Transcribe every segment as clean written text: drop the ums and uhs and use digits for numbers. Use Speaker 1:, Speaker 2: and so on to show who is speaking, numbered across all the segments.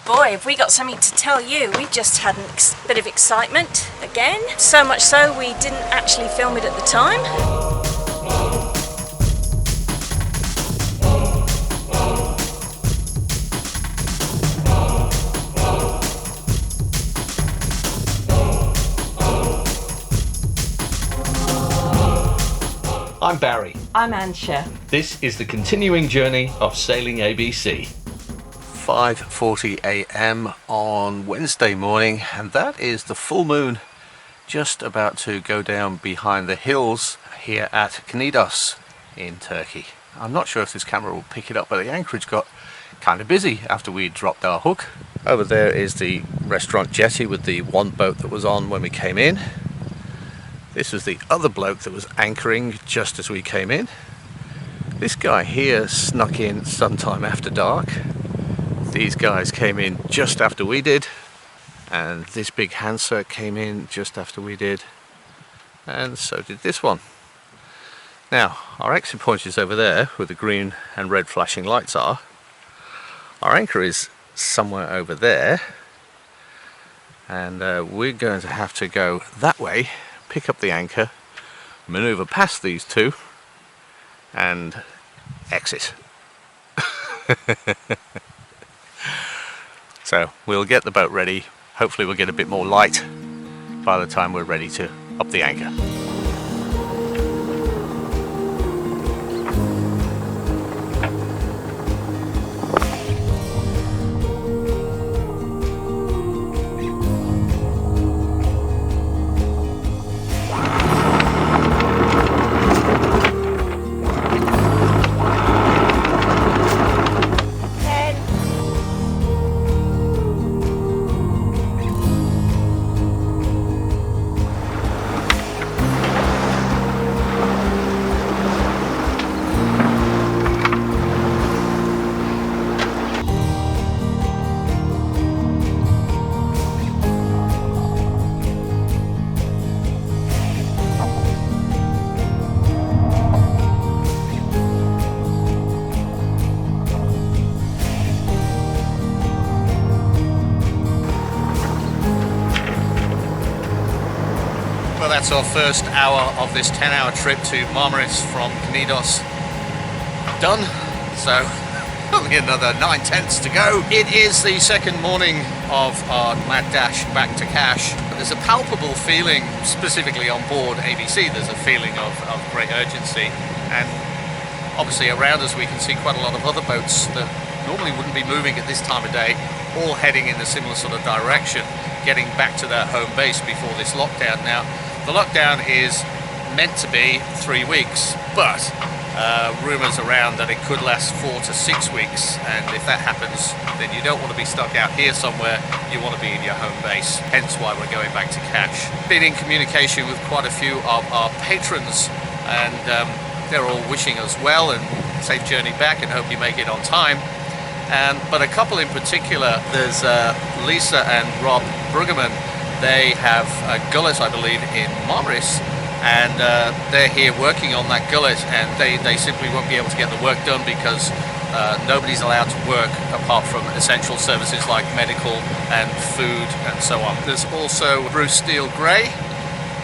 Speaker 1: boy, have we got something to tell you. We just had a bit of excitement again. So much so we didn't actually film it at the time.
Speaker 2: I'm Barry.
Speaker 1: I'm Ansha.
Speaker 2: This is the continuing journey of Sailing ABC. 5:40 a.m. on Wednesday morning, and that is the full moon just about to go down behind the hills here at Knidos in Turkey. I'm not sure if this camera will pick it up, but the anchorage got kind of busy after we dropped our hook. Over there is the restaurant jetty with the one boat that was on when we came in. This was the other bloke that was anchoring just as we came in. This guy here snuck in sometime after dark. These guys came in just after we did, and this big Hansa came in just after we did, and so did this one. Now, our exit point is over there where the green and red flashing lights are. Our anchor is somewhere over there, and we're going to have to go that way, pick up the anchor, maneuver past these two, and exit. So we'll get the boat ready. Hopefully we'll get a bit more light by the time we're ready to up the anchor. That's our first hour of this 10-hour trip to Marmaris from Knidos done, so only another 9/10 to go. It is the second morning of our mad dash back to Cash. There's a palpable feeling, specifically on board ABC, there's a feeling of great urgency, and obviously around us we can see quite a lot of other boats that normally wouldn't be moving at this time of day, all heading in a similar sort of direction, getting back to their home base before this lockdown. Now, the lockdown is meant to be 3 weeks, but rumours around that it could last 4 to 6 weeks, and if that happens, then you don't want to be stuck out here somewhere, you want to be in your home base, hence why we're going back to Cash. Been in communication with quite a few of our patrons, and they're all wishing us well and safe journey back and hope you make it on time. But a couple in particular, there's Lisa and Rob Bruggeman. They have a gullet, I believe, in Marmaris, and they're here working on that gullet, and they simply won't be able to get the work done because nobody's allowed to work apart from essential services like medical and food and so on. There's also Bruce Steele Gray.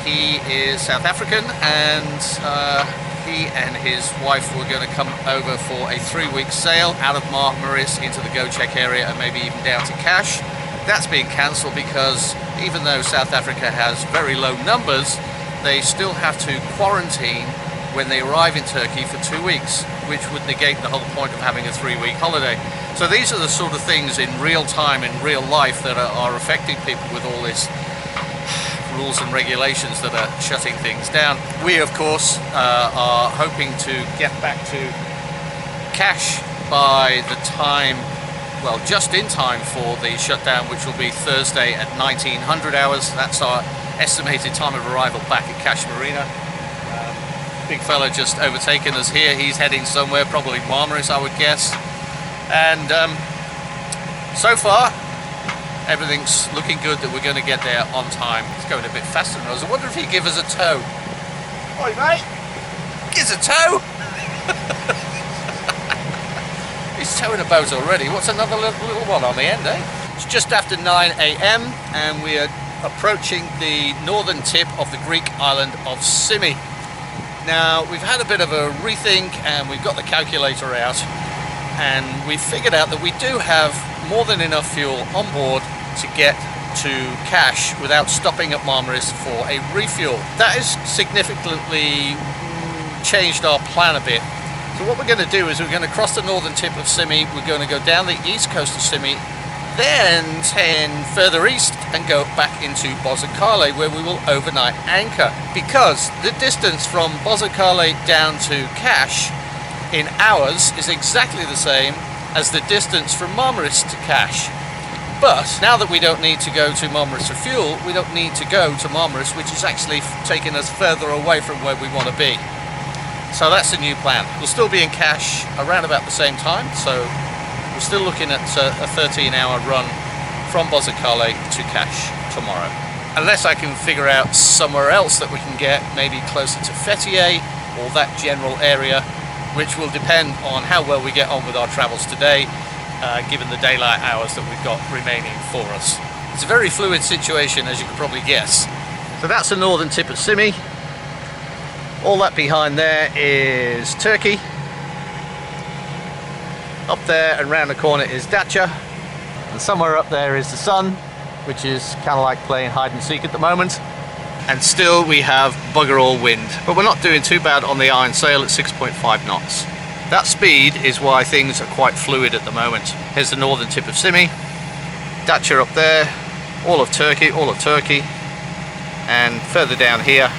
Speaker 2: He is South African, and he and his wife were going to come over for a 3-week sail out of Marmaris into the Go-Check area and maybe even down to Cash. That's being cancelled because even though South Africa has very low numbers, they still have to quarantine when they arrive in Turkey for 2 weeks, which would negate the whole point of having a 3-week holiday. So these are the sort of things in real time, in real life, that are affecting people with all this rules and regulations that are shutting things down. We, of course, are hoping to get back to Cash by the time, well, just in time for the shutdown, which will be Thursday at 1900 hours. That's our estimated time of arrival back at Cash Marina. Big fella just overtaken us here. He's heading somewhere, probably Marmaris, I would guess. And so far, everything's looking good that we're going to get there on time. It's going a bit faster than us. I wonder if he'd give us a tow. Oi, mate! Give us a tow! He's towing a boat already. What's another little one on the end, eh? It's just after 9 a.m. and we are approaching the northern tip of the Greek island of Symi. Now, we've had a bit of a rethink and we've got the calculator out, and we figured out that we do have more than enough fuel on board to get to Cash without stopping at Marmaris for a refuel. That has significantly changed our plan a bit. So what we're going to do is we're going to cross the northern tip of Symi, we're going to go down the east coast of Symi, then 10 further east and go back into Bozacale, where we will overnight anchor, because the distance from Bozacale down to Cash in hours is exactly the same as the distance from Marmaris to Cash. But now that we don't need to go to Marmaris for fuel, we don't need to go to Marmaris, which is actually taking us further away from where we want to be. So that's the new plan. We'll still be in Cash around about the same time, so we're still looking at a 13-hour run from Bozacale to Cash tomorrow. Unless I can figure out somewhere else that we can get, maybe closer to Fethiye or that general area, which will depend on how well we get on with our travels today, given the daylight hours that we've got remaining for us. It's a very fluid situation, as you can probably guess. So that's the northern tip of Symi. All that behind there is Turkey. Up there and round the corner is Datça. And somewhere up there is the sun, which is kind of like playing hide and seek at the moment. And still we have bugger all wind. But we're not doing too bad on the iron sail at 6.5 knots. That speed is why things are quite fluid at the moment. Here's the northern tip of Symi. Datça up there. All of Turkey. And further down here,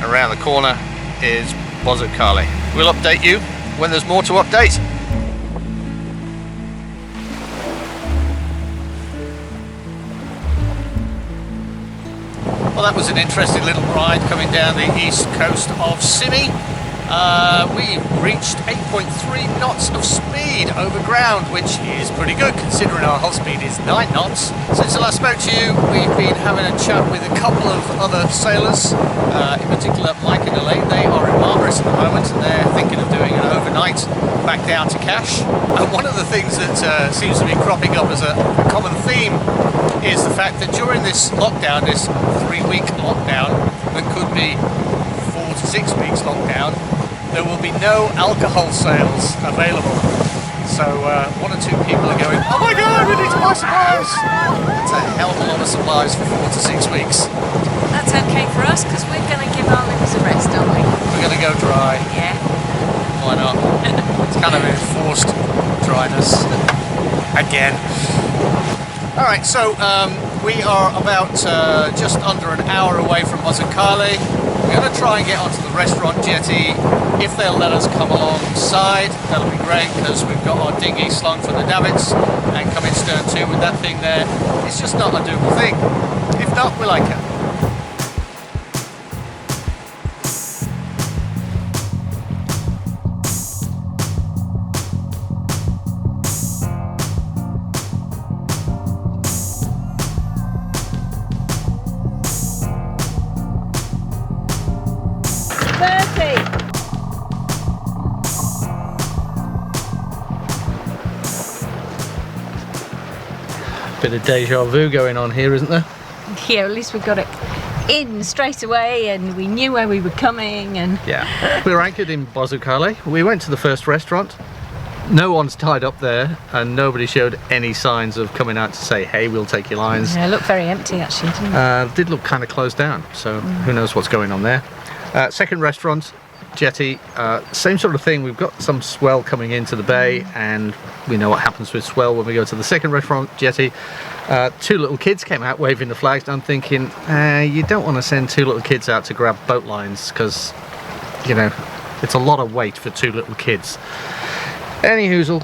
Speaker 2: around the corner, is Bozacale. We'll update you when there's more to update. Well, that was an interesting little ride coming down the east coast of Symi. We reached 8.3 knots of speed over ground, which is pretty good considering our hull speed is 9 knots. Since I last spoke to you, we've been having a chat with a couple of other sailors, in particular Mike and Elaine. They are in Marmaris at the moment and they're thinking of doing an overnight back down to Cash. And one of the things that seems to be cropping up as a common theme is the fact that during this lockdown, this 3-week lockdown, that could be 4 to 6 weeks lockdown, there will be no alcohol sales available. So one or two people are going, oh my god, we need to buy supplies! That's a hell of a lot of supplies for 4 to 6 weeks.
Speaker 1: That's okay for us, because we're going to give our livers a rest, aren't we?
Speaker 2: We're going to go dry.
Speaker 1: Yeah.
Speaker 2: Why not? It's kind of enforced dryness. Again. Alright, so we are about just under an hour away from Bozacale. We're going to try and get onto the restaurant jetty. If they'll let us come alongside, that'll be great, because we've got our dinghy slung for the davits and come in stern too with that thing there. It's just not a doable thing. If not, we'll like it. Bit of deja vu going on here, isn't there?
Speaker 1: Yeah, at least we got it in straight away and we knew where we were coming. And
Speaker 2: yeah, we were anchored in Bozacale. We went to the first restaurant. No one's tied up there and nobody showed any signs of coming out to say, hey, we'll take your lines.
Speaker 1: Yeah, it looked very empty actually, didn't it?
Speaker 2: Did look kind of closed down, so who knows what's going on there. Second restaurant, jetty, same sort of thing. We've got some swell coming into the bay and we know what happens with swell when we go to the second restaurant, jetty. 2 little kids came out waving the flags, and I'm thinking, you don't want to send 2 little kids out to grab boat lines, because, you know, it's a lot of weight for 2 little kids. Any hoozle,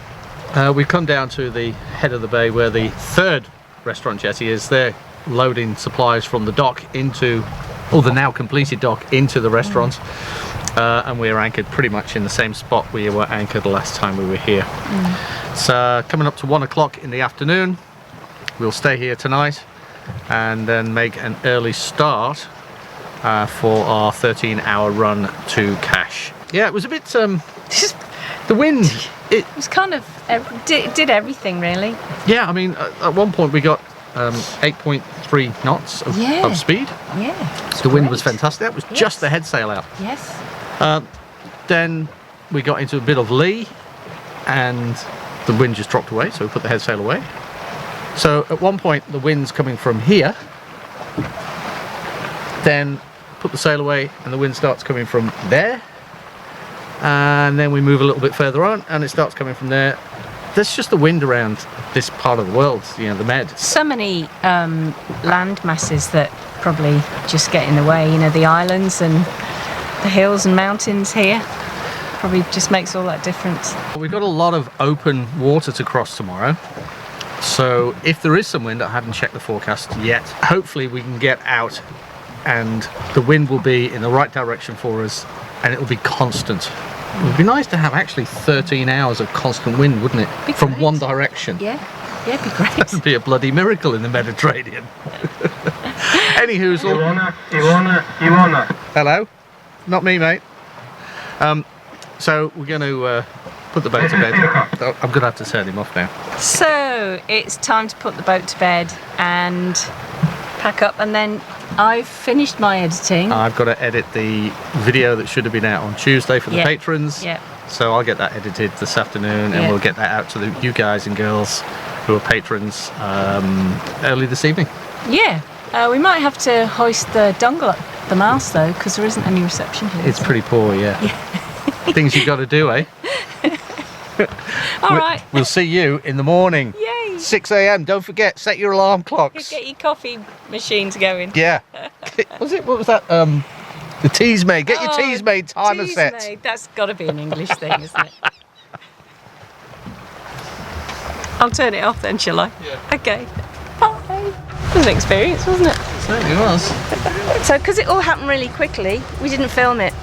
Speaker 2: we've come down to the head of the bay where the third restaurant jetty is. They're loading supplies from the dock into, or the now completed dock, into the restaurant. And we're anchored pretty much in the same spot we were anchored the last time we were here. It's coming up to 1 o'clock in the afternoon. We'll stay here tonight and then make an early start for our 13-hour run to Cash. Yeah, it was a bit the wind
Speaker 1: It was kind of did everything really.
Speaker 2: Yeah, I mean, at one point we got 8.3 knots of speed.
Speaker 1: Yeah.
Speaker 2: The wind was fantastic. That was just the head sail out.
Speaker 1: Yes.
Speaker 2: Then we got into a bit of lee, and the wind just dropped away, so we put the head sail away. So at one point the wind's coming from here, then put the sail away and the wind starts coming from there, and then we move a little bit further on and it starts coming from there. There's just the wind around this part of the world, you know, the Med.
Speaker 1: So many land masses that probably just get in the way, you know, the islands and the hills and mountains here. Probably just makes all that difference.
Speaker 2: We've got a lot of open water to cross tomorrow, so if there is some wind, I haven't checked the forecast yet, hopefully we can get out and the wind will be in the right direction for us and it will be constant. It would be nice to have actually 13 hours of constant wind, wouldn't it? From one direction.
Speaker 1: Yeah, it'd be great.
Speaker 2: That would be a bloody miracle in the Mediterranean. Anyhoozle.
Speaker 3: Ivana.
Speaker 2: Hello? Not me, mate. So we're going to put the boat to bed. I'm going to have to turn him off now.
Speaker 1: So it's time to put the boat to bed and pack up, and then I've finished my editing.
Speaker 2: I've got to edit the video that should have been out on Tuesday for the patrons.
Speaker 1: Yeah.
Speaker 2: So I'll get that edited this afternoon, and we'll get that out to you guys and girls who are patrons early this evening.
Speaker 1: Yeah. We might have to hoist the dongle up the mast though, because there isn't any reception here.
Speaker 2: It's pretty poor, yeah. Things you've got to do, eh?
Speaker 1: All right.
Speaker 2: We'll see you in the morning.
Speaker 1: Yay.
Speaker 2: 6 a.m. Don't forget, set your alarm clocks.
Speaker 1: Get your coffee machines going.
Speaker 2: Yeah. What was that? The teas made. Get your teas made timer set.
Speaker 1: Made. That's got to be an English thing, isn't it? I'll turn it off then, shall I?
Speaker 2: Yeah.
Speaker 1: Okay. Bye. It was an experience, wasn't it?
Speaker 2: It certainly was.
Speaker 1: So, because it all happened really quickly, we didn't film it.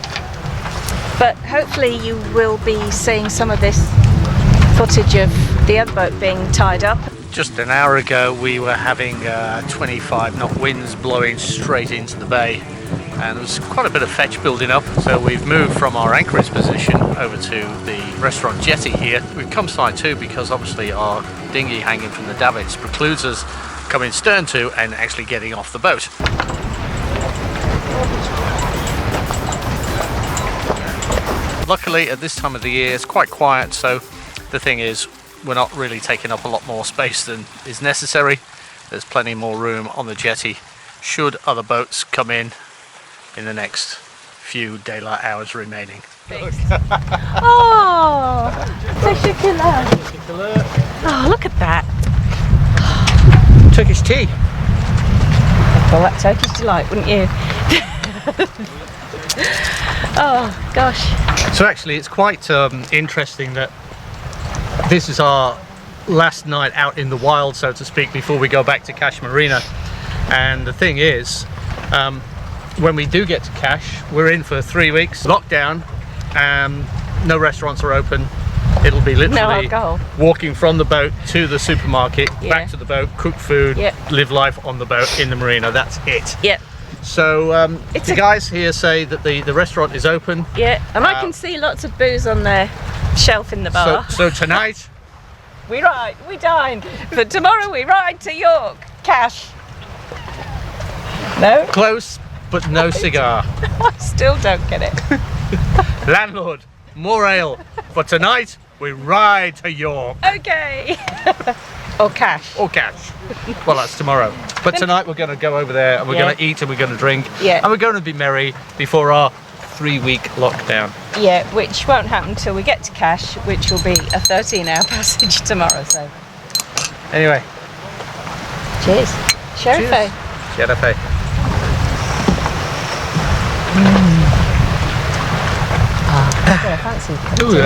Speaker 1: But hopefully you will be seeing some of this footage of the other boat being tied up.
Speaker 2: Just an hour ago we were having 25 knot winds blowing straight into the bay, and there was quite a bit of fetch building up, so we've moved from our anchorage position over to the restaurant jetty here. We've come side to because obviously our dinghy hanging from the davits precludes us coming stern to and actually getting off the boat. Luckily at this time of the year it's quite quiet, so the thing is we're not really taking up a lot more space than is necessary. There's plenty more room on the jetty should other boats come in the next few daylight hours remaining.
Speaker 1: Oh, oh, look at that.
Speaker 2: Turkish tea.
Speaker 1: I'd call that Turkish delight, wouldn't you? Oh gosh.
Speaker 2: So actually it's quite interesting that this is our last night out in the wild, so to speak, before we go back to Cash Marina. And the thing is, when we do get to Cash, we're in for 3 weeks lockdown. No restaurants are open. It'll be literally walking from the boat to the supermarket, back to the boat, cook food, live life on the boat in the marina. That's it.
Speaker 1: Yep.
Speaker 2: So the guys here say that the restaurant is open.
Speaker 1: Yeah, and I can see lots of booze on their shelf in the bar.
Speaker 2: So tonight
Speaker 1: we dine, but tomorrow we ride to York. Cash. No?
Speaker 2: Close, but no cigar.
Speaker 1: I still don't get it.
Speaker 2: Landlord, more ale. For tonight, we ride to York.
Speaker 1: Okay. Or Cash.
Speaker 2: Or Cash. Well, that's tomorrow. But tonight we're going to go over there and we're going to eat and we're going to drink.
Speaker 1: Yeah.
Speaker 2: And we're going to be merry before our 3-week lockdown.
Speaker 1: Yeah, which won't happen until we get to Cash, which will be a 13-hour passage tomorrow. So.
Speaker 2: Anyway.
Speaker 1: Cheers. Sheriff.
Speaker 2: Sheriff.
Speaker 1: I fancy it.
Speaker 2: Ooh,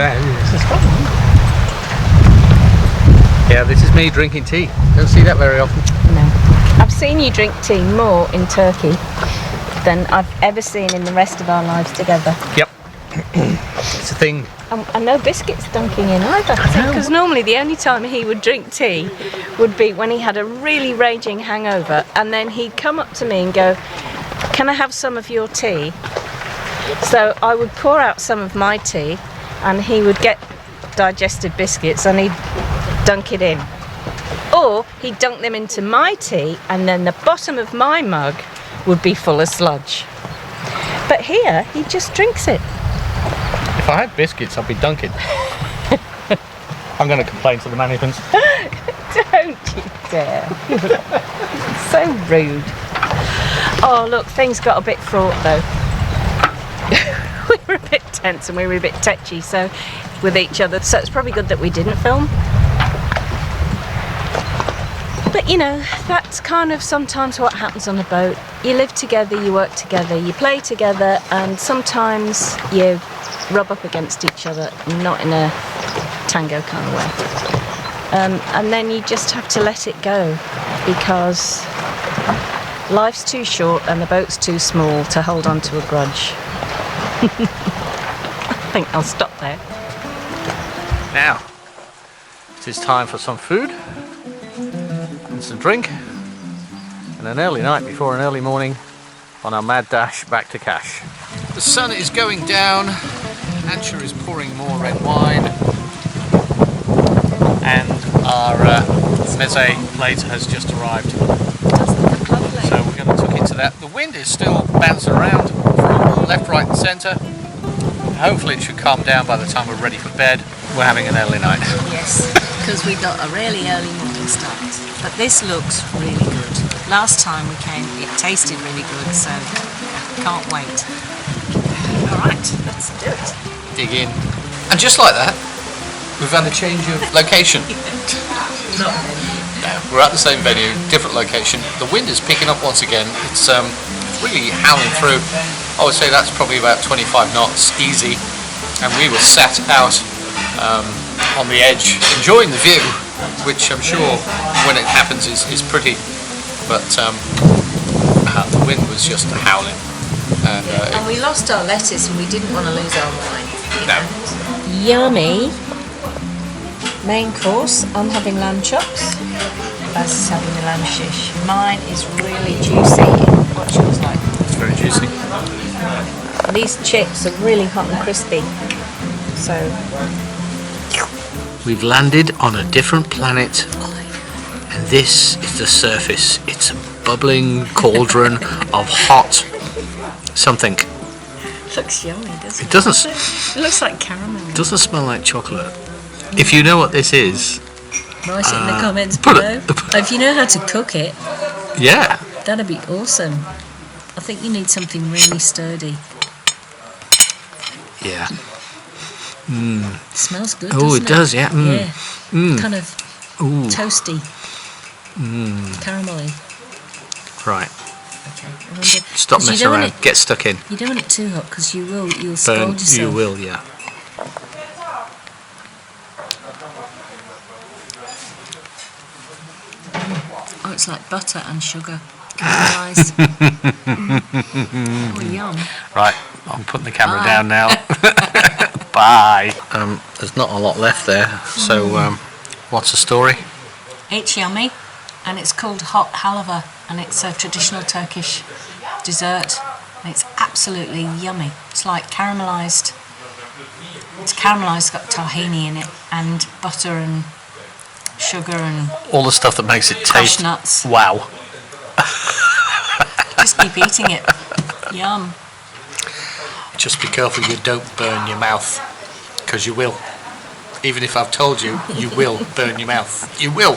Speaker 2: yeah, this is me drinking tea. Don't see that very often.
Speaker 1: No. I've seen you drink tea more in Turkey than I've ever seen in the rest of our lives together.
Speaker 2: Yep. It's a thing.
Speaker 1: And no biscuits dunking in either. Because normally the only time he would drink tea would be when he had a really raging hangover, and then he'd come up to me and go, "Can I have some of your tea?" So I would pour out some of my tea and he would get digested biscuits and he'd dunk it in. Or he'd dunk them into my tea and then the bottom of my mug would be full of sludge. But here, he just drinks it.
Speaker 2: If I had biscuits, I'd be dunking. I'm going to complain to the management.
Speaker 1: Don't you dare. So rude. Oh, look, things got a bit fraught though. We were a bit tense and we were a bit touchy with each other, so it's probably good that we didn't film. But you know, that's kind of sometimes what happens on a boat. You live together, you work together, you play together, and sometimes you rub up against each other, not in a tango kind of way. And then you just have to let it go, because life's too short and the boat's too small to hold on to a grudge. I think I'll stop there.
Speaker 2: Now, it is time for some food and some drink and an early night before an early morning on our mad dash back to Cash. The sun is going down, Ancha is pouring more red wine, and our meze plate has just arrived. So we're going to tuck into that. The wind is still bouncing around from left, right and centre. Hopefully it should calm down by the time we're ready for bed. We're having an early night.
Speaker 1: Yes, because we got a really early morning start. But this looks really good. Last time we came, it tasted really good, so can't wait. Alright, let's do it.
Speaker 2: Dig in. And just like that, we've had a change of location. No, we're at the same venue, different location. The wind is picking up once again. It's really howling through. I would say that's probably about 25 knots, easy. And we were sat out on the edge, enjoying the view, which I'm sure when it happens is pretty. But the wind was just howling.
Speaker 1: And we lost our lettuce and we didn't want to lose our wine.
Speaker 2: No.
Speaker 1: Yummy. Main course, I'm having lamb chops. Baz is having the lamb shish. Mine is really juicy. What's yours like?
Speaker 2: It's very juicy.
Speaker 1: These chips are really hot and crispy. So
Speaker 2: we've landed on a different planet, and this is the surface. It's a bubbling cauldron of hot something.
Speaker 1: it looks yummy, doesn't it?
Speaker 2: It doesn't.
Speaker 1: It looks like caramel.
Speaker 2: It doesn't smell like chocolate. If you know what this is,
Speaker 1: write it in the comments below. If you know how to cook it,
Speaker 2: yeah,
Speaker 1: that'd be awesome. I think you need something really sturdy.
Speaker 2: Yeah.
Speaker 1: It smells good.
Speaker 2: Oh, it does, yeah.
Speaker 1: Yeah.
Speaker 2: Mm.
Speaker 1: Kind of toasty. Caramelly.
Speaker 2: Right.
Speaker 1: Okay. I wonder,
Speaker 2: Stop messing around. Get stuck in.
Speaker 1: You don't want it too hot because you'll
Speaker 2: Burn.
Speaker 1: scald yourself.
Speaker 2: You will, yeah.
Speaker 1: Oh, it's like butter and sugar. Caramelised. Oh, yum.
Speaker 2: Right, I'm putting the camera down now. Bye. There's not a lot left there, so what's the story?
Speaker 1: It's yummy, and it's called hot halava, and it's a traditional Turkish dessert, and it's absolutely yummy. It's like caramelised. It's caramelised, got tahini in it, and butter and sugar and
Speaker 2: all the stuff that makes it taste.
Speaker 1: Nuts.
Speaker 2: Wow.
Speaker 1: Just keep eating it. Yum.
Speaker 2: Just be careful you don't burn your mouth, because you will. Even if I've told you, you will burn your mouth. You will.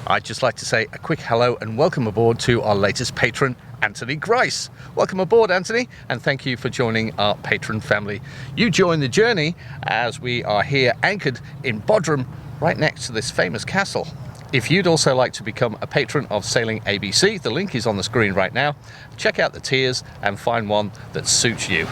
Speaker 2: I'd just like to say a quick hello and welcome aboard to our latest patron, Anthony Grice. Welcome aboard, Anthony, and thank you for joining our patron family. You join the journey as we are here anchored in Bodrum, right next to this famous castle. If you'd also like to become a patron of Sailing ABC, the link is on the screen right now. Check out the tiers and find one that suits you.